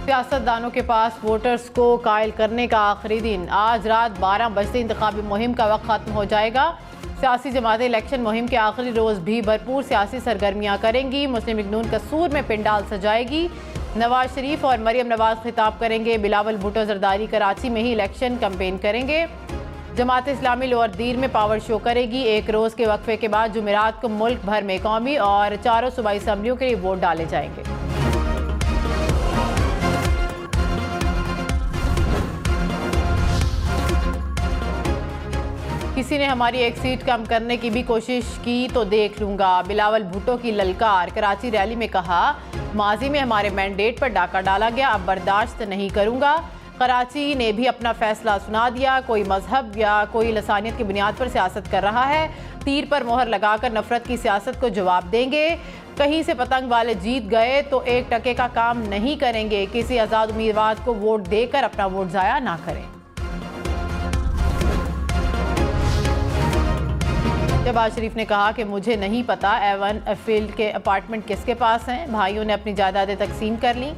सियासतदानों के पास वोटर्स को कायल करने का आखिरी दिन। आज रात 12 बजे इंतखाबी मुहिम का वक्त खत्म हो जाएगा। सियासी जमातें इलेक्शन मुहिम के आखिरी रोज़ भी भरपूर सियासी सरगर्मियाँ करेंगी। मुस्लिम लीग नून कसूर में पिंडाल सजाएगी। नवाज शरीफ और मरियम नवाज खिताब करेंगे। बिलावल भुट्टो जरदारी कराची में ही इलेक्शन कैंपेन करेंगे। जमात इस्लामी लोअर दीर में पावर शो करेगी। एक रोज़ के वक्फे के बाद जुमेरात को मुल्क भर में कौमी और 4 सूबाई असम्बलियों के लिए वोट डाले जाएंगे। किसी ने हमारी एक सीट कम करने की भी कोशिश की तो देख लूंगा। बिलावल भुट्टो की ललकार। कराची रैली में कहा, माजी में हमारे मैंडेट पर डाका डाला गया, अब बर्दाश्त नहीं करूंगा। कराची ने भी अपना फैसला सुना दिया। कोई मजहब या कोई लसानियत की बुनियाद पर सियासत कर रहा है। तीर पर मोहर लगाकर नफरत की सियासत को जवाब देंगे। कहीं से पतंग वाले जीत गए तो 1 टके का काम नहीं करेंगे। किसी आज़ाद उम्मीदवार को वोट देकर अपना वोट ज़ाया ना करें। शहबाज शरीफ ने कहा कि मुझे नहीं पता एवन फील्ड के अपार्टमेंट किसके पास हैं। भाइयों ने अपनी जायदादें तकसीम कर ली।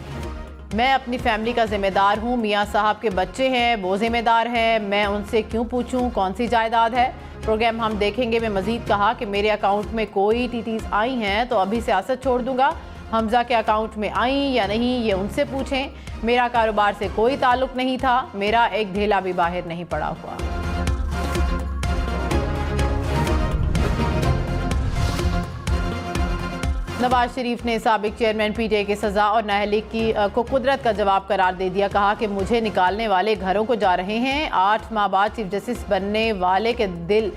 मैं अपनी फैमिली का जिम्मेदार हूँ। मियाँ साहब के बच्चे हैं, वो जिम्मेदार हैं। मैं उनसे क्यों पूछूं कौन सी जायदाद है। प्रोग्राम हम देखेंगे में मजीद कहा कि मेरे अकाउंट में कोई टीटीज आई हैं तो अभी सियासत छोड़ दूंगा। हमजा के अकाउंट में आई या नहीं ये उनसे पूछें। मेरा कारोबार से कोई ताल्लुक नहीं था। मेरा एक ढेला भी बाहर नहीं पड़ा हुआ। नवाज शरीफ ने साबिक चेयरमैन पीटीआई की सज़ा और नाअहली को कुदरत का जवाब करार दे दिया। कहा कि मुझे निकालने वाले घरों को जा रहे हैं। 8 माह बाद चीफ जस्टिस बनने वाले के दिल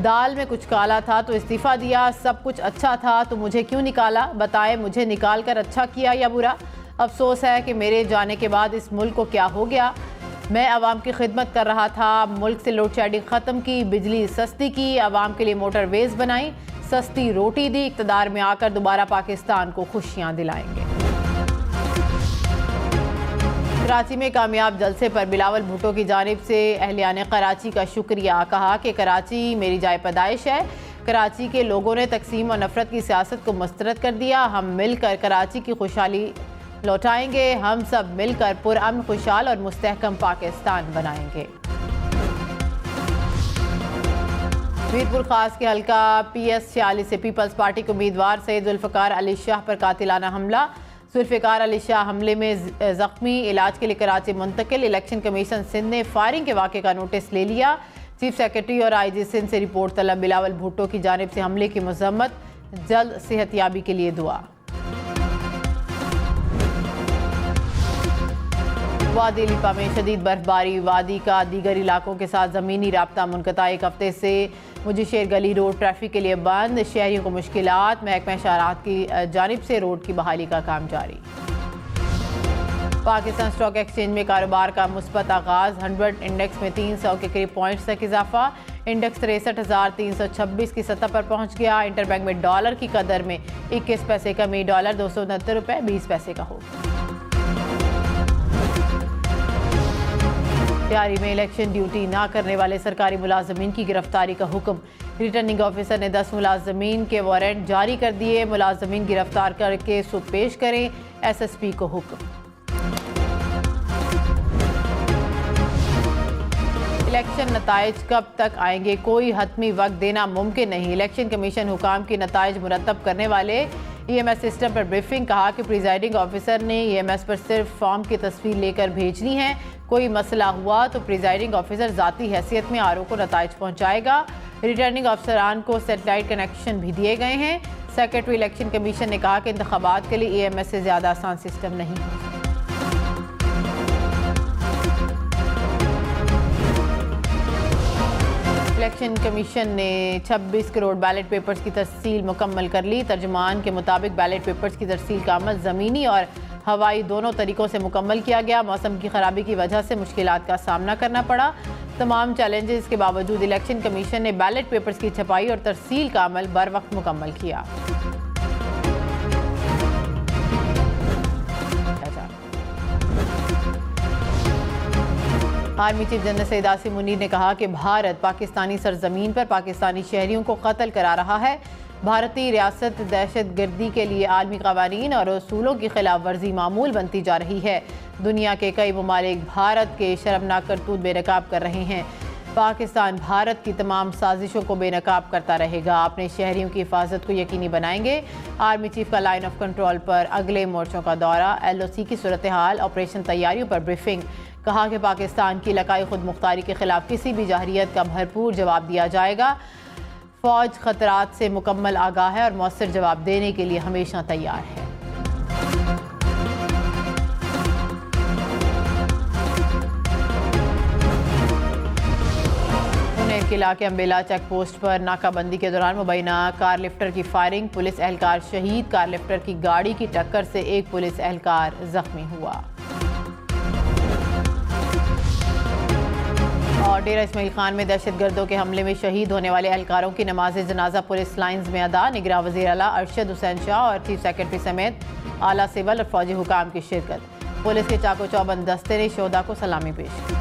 दाल में कुछ काला था तो इस्तीफ़ा दिया। सब कुछ अच्छा था तो मुझे क्यों निकाला। बताएं मुझे निकाल कर अच्छा किया या बुरा। अफसोस है कि मेरे जाने के बाद इस मुल्क को क्या हो गया। मैं आवाम की खिदमत कर रहा था। मुल्क से लोड शेडिंग ख़त्म की, बिजली सस्ती की, आवाम के लिए मोटरवेज बनाई, सस्ती रोटी दी। इक़्तिदार में आकर दोबारा पाकिस्तान को खुशियां दिलाएंगे। कराची में कामयाब जलसे पर बिलावल भुट्टो की जानिब से अहलियान कराची का शुक्रिया। कहा कि कराची मेरी जाए पैदाइश है। कराची के लोगों ने तकसीम और नफरत की सियासत को मुस्तरद कर दिया। हम मिलकर कराची की खुशहाली लौटाएंगे। हम सब मिलकर पुरअमन, खुशहाल और मुस्तहकम पाकिस्तान बनाएंगे। मीरपुर खास के हल्का PS 46 से पीपल्स पार्टी के उम्मीदवार सैयद जुल्फ़िकार अली शाह पर कातिलाना हमला। जुल्फ़िकार अली शाह हमले में जख्मी, इलाज के लिए कराची मुंतकिल। इलेक्शन कमीशन सिंध ने फायरिंग के वाक़े का नोटिस ले लिया। चीफ सेक्रेटरी और IG सिंध से रिपोर्ट तलब। बिलावल भुट्टो की जानिब से हमले की मज़म्मत। जल्द सेहतयाबी के लिए दुआ। वादी लिपा में शदीद बर्फबारी। वादी का दीगर इलाकों के साथ ज़मीनी राब्ता मुनक़ता। 1 हफ्ते से मुजीशेर गली रोड ट्रैफिक के लिए बंद। शहरियों को मुश्किलात। महकमा शहरात की जानिब से रोड की बहाली का काम जारी। पाकिस्तान स्टॉक एक्सचेंज में कारोबार का मुस्बत आगाज़। 100 इंडेक्स में 300 के करीब पॉइंट्स तक इजाफा। इंडेक्स 63,326 की सतह पर पहुंच गया। इंटरबैंक में डॉलर की कदर में 21 पैसे कमी। डॉलर 269 रुपये 20 पैसे का हो। तैयारी में इलेक्शन ड्यूटी ना करने वाले सरकारी मुलाजमीन की गिरफ्तारी का हुक्म। रिटर्निंग ऑफिसर ने 10 मुलाजमीन के वारंट जारी कर दिए। मुलाजमीन गिरफ्तार करके सुब पेश करें। SSP को हुक्म। इलेक्शन नताइज कब तक आएंगे, कोई हतमी वक्त देना मुमकिन नहीं। इलेक्शन कमीशन हुकाम की नताइज मुरतब करने वाले EMS सिस्टम पर ब्रीफिंग। कहा कि प्रिजाइडिंग ऑफिसर ने EMS पर सिर्फ फॉर्म की तस्वीर लेकर भेजनी है। कोई मसला हुआ तो प्रिजाइडिंग ऑफिसर ज़ाती हैसियत में RO को नताइज पहुँचाएगा। रिटर्निंग अफसरान को सैटेलाइट कनेक्शन भी दिए गए हैं। सेक्रेटरी इलेक्शन कमीशन ने कहा कि इंतखाबात के लिए EMS से ज़्यादा आसान सिस्टम नहीं है। इलेक्शन कमीशन ने 26 करोड़ बैलेट पेपर्स की तरसील मुकम्मल कर ली। तर्जुमान के मुताबिक बैलेट पेपर्स की तरसील का अमल ज़मीनी और हवाई दोनों तरीक़ों से मुकम्मल किया गया। मौसम की खराबी की वजह से मुश्किलात का सामना करना पड़ा। तमाम चैलेंजेस के बावजूद इलेक्शन कमीशन ने बैलेट पेपर्स की छपाई और तरसील का अमल बर वक्त मुकम्मल किया। Army chief general Syed Asim Munir ने कहा कि भारत पाकिस्तानी सरजमीन पर पाकिस्तानी शहरियों को कत्ल करा रहा है। भारतीय रियासत दहशतगर्दी के लिए आलमी कवानीन और उसूलों की खिलाफ वर्जी मामूल बनती जा रही है। दुनिया के कई ममालिक भारत के शर्मनाक करतूत बेनकाब कर रहे हैं। पाकिस्तान भारत की तमाम साजिशों को बेनकाब करता रहेगा। अपने शहरियों की हिफाजत को यकीनी बनाएंगे। आर्मी चीफ का लाइन ऑफ कंट्रोल पर अगले मोर्चों का दौरा, LOC की सूरत हाल, ऑपरेशन तैयारियों पर ब्रीफिंग। कहा कि पाकिस्तान की इलाकाई खुद मुख्तारी के खिलाफ किसी भी जाहिरियत का भरपूर जवाब दिया जाएगा। फौज खतरात से मुकम्मल आगाह है और मौसर जवाब देने के लिए हमेशा तैयार है। पुणे के इलाके अम्बेला चेक पोस्ट पर नाकाबंदी के दौरान मुबैना कार लिफ्टर की फायरिंग, पुलिस एहलकार शहीद। कार लिफ्टर की गाड़ी की टक्कर से एक पुलिस एहलकार जख्मी हुआ। और डेरा इस्माइल खान में दहशतगर्दों के हमले में शहीद होने वाले एहलकारों की नमाज जनाजा पुलिस लाइन्स में अदा। निगरान वज़ीर आला अरशद हुसैन शाह और चीफ सेक्रेटरी समेत आला सिविल और फौजी हुकाम की शिरकत। पुलिस के चाको चौबंद दस्ते ने शोहदा को सलामी पेश की।